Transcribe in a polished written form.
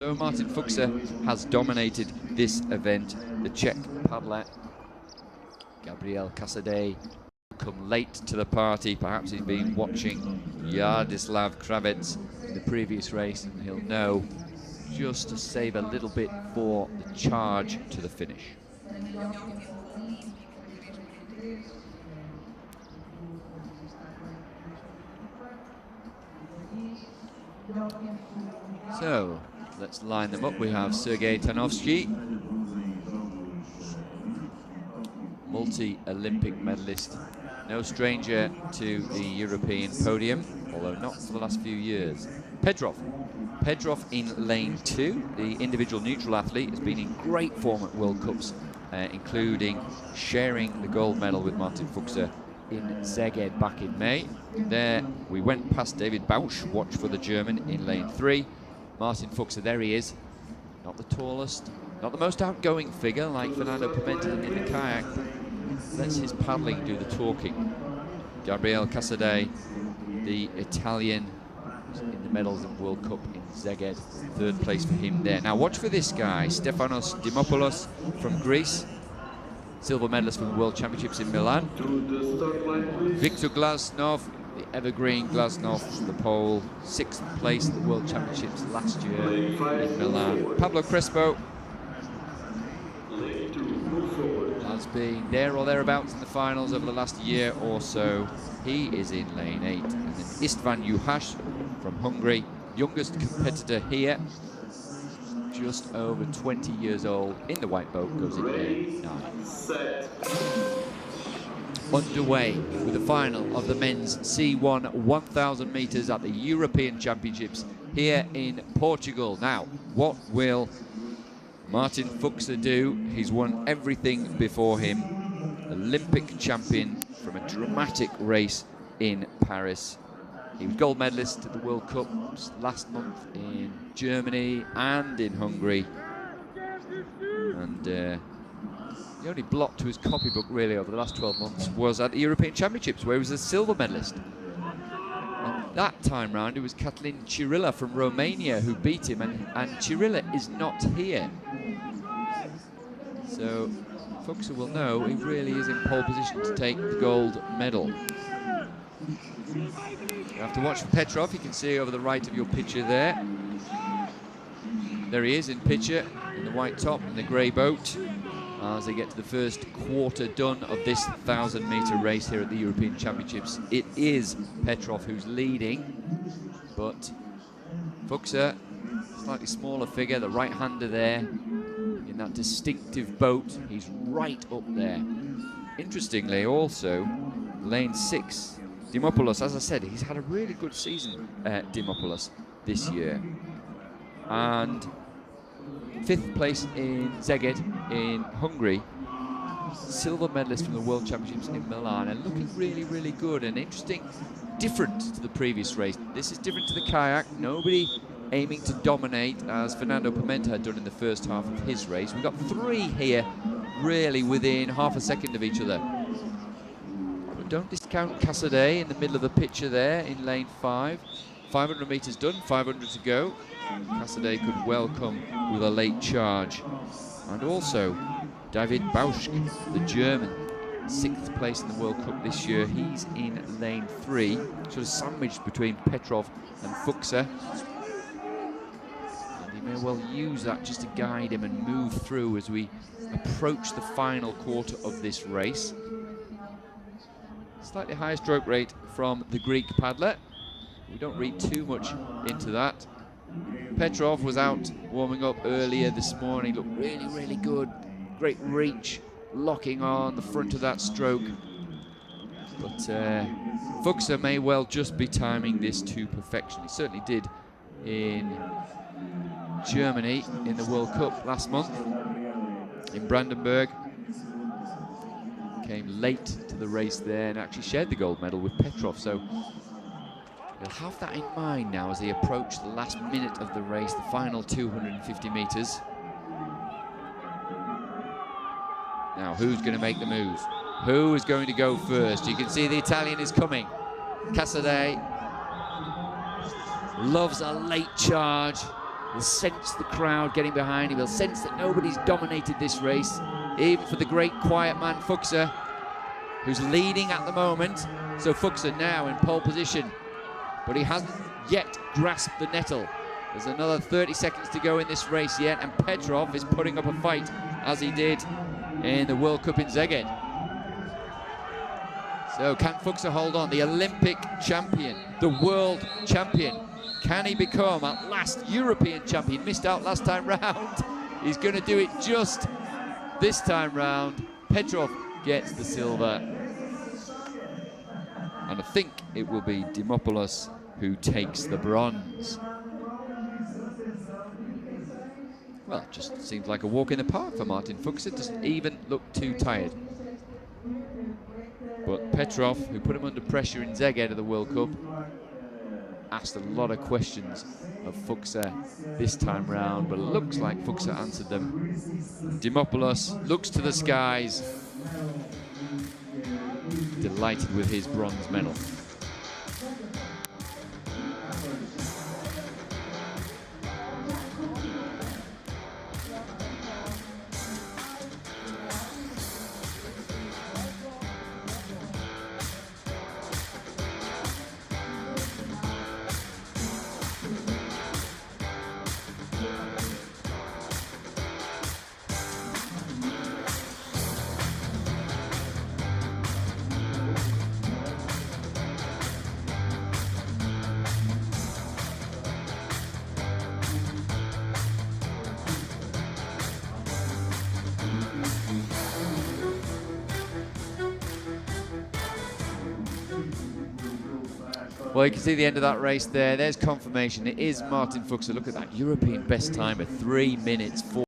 So Martin Fuchser has dominated this event. The Czech paddler Gabriel Casadei come late to the party. Perhaps he's been watching Jardislav Kravets in the previous race, and he'll know just to save a little bit for the charge to the finish. So let's line them up. We have Sergei Tanovsky, multi-Olympic medalist, no stranger to the European podium, although not for the last few years. Petrov in lane 2, the individual neutral athlete, has been in great form at World Cups, including sharing the gold medal with Martin Fuchser in Szeged back in May. There we went past David Bausch, watch for the German in lane 3. Martin Fuchser, there he is, not the tallest, not the most outgoing figure like Fernando Pimenta in the kayak, but lets his paddling do the talking. Gabriel Casadei, the Italian, in the medals in World Cup in Szeged, 3rd place for him there. Now watch for this guy, Stefanos Dimopoulos from Greece, silver medalist from the World Championships in Milan. Viktor Glasnov, the evergreen Glasnov, the Pole, 6th place at the World Championships last year in Milan. Pablo Crespo has been there or thereabouts in the finals over the last year or so. He is in lane 8. And then István Juhász from Hungary, youngest competitor here, just over 20 years old, in the white boat, goes in lane 9. Underway with the final of the men's C1 1000 meters at the European Championships here in Portugal. Now, what will Martin Fuchser do? He's won everything before him. Olympic champion from a dramatic race in Paris. He was gold medalist at the World Cup last month in Germany and in Hungary. And the only blot to his copybook really over the last 12 months was at the European Championships, where he was a silver medalist. And that time round it was Cătălin Cirila from Romania who beat him, and Cirila is not here. So Fuchser will know he really is in pole position to take the gold medal. You have to watch for Petrov. You can see over the right of your picture there. There he is in picture, in the white top and the grey boat, as they get to the first quarter done of this 1000-meter race here at the European Championships. It is Petrov who's leading, but Fuchser, slightly smaller figure, the right-hander there, in that distinctive boat, he's right up there. Interestingly also, lane 6, Dimopoulos, as I said, he's had a really good season, Dimopoulos, this year. And 5th place in Szeged in Hungary, silver medalist from the World Championships in Milan, and looking really, really good and interesting, different to the previous race. This is different to the kayak, nobody aiming to dominate as Fernando Pimenta had done in the first half of his race. We've got 3 here really within half a second of each other. But don't discount Casadei in the middle of the picture there in lane 5. 500 meters done, 500 to go. Casadei could well come with a late charge. And also David Bausch, the German, 6th place in the World Cup this year. He's in lane 3, sort of sandwiched between Petrov and Fuchser. And he may well use that just to guide him and move through as we approach the final quarter of this race. Slightly higher stroke rate from the Greek paddler. We don't read too much into that. Petrov was out warming up earlier this morning, looked really, really good. Great reach, locking on the front of that stroke. But Fuchser may well just be timing this to perfection. He certainly did in Germany in the World Cup last month in Brandenburg. Came late to the race there and actually shared the gold medal with Petrov. So he'll have that in mind now as they approach the last minute of the race, the final 250 meters. Now, who's going to make the move? Who is going to go first? You can see the Italian is coming. Casadei loves a late charge. He'll sense the crowd getting behind him. He'll sense that nobody's dominated this race, even for the great quiet man Fuchser, who's leading at the moment. So Fuchser now in pole position, but he hasn't yet grasped the nettle. There's another 30 seconds to go in this race yet, and Petrov is putting up a fight, as he did in the World Cup in Szeged. So can Fuchser hold on? The Olympic champion, the world champion. Can he become at last European champion? Missed out last time round. He's going to do it just this time round. Petrov gets the silver. And I think it will be Dimopoulos who takes the bronze. Well, it just seems like a walk in the park for Martin Fuchser. Doesn't even look too tired. But Petrov, who put him under pressure in Szeged of the World Cup, asked a lot of questions of Fuchser this time round, but it looks like Fuchser answered them. Dimopoulos looks to the skies, delighted with his bronze medal. Well, you can see the end of that race there. There's confirmation. It is Martin Fuchser. Look at that European best time at 3 minutes 4.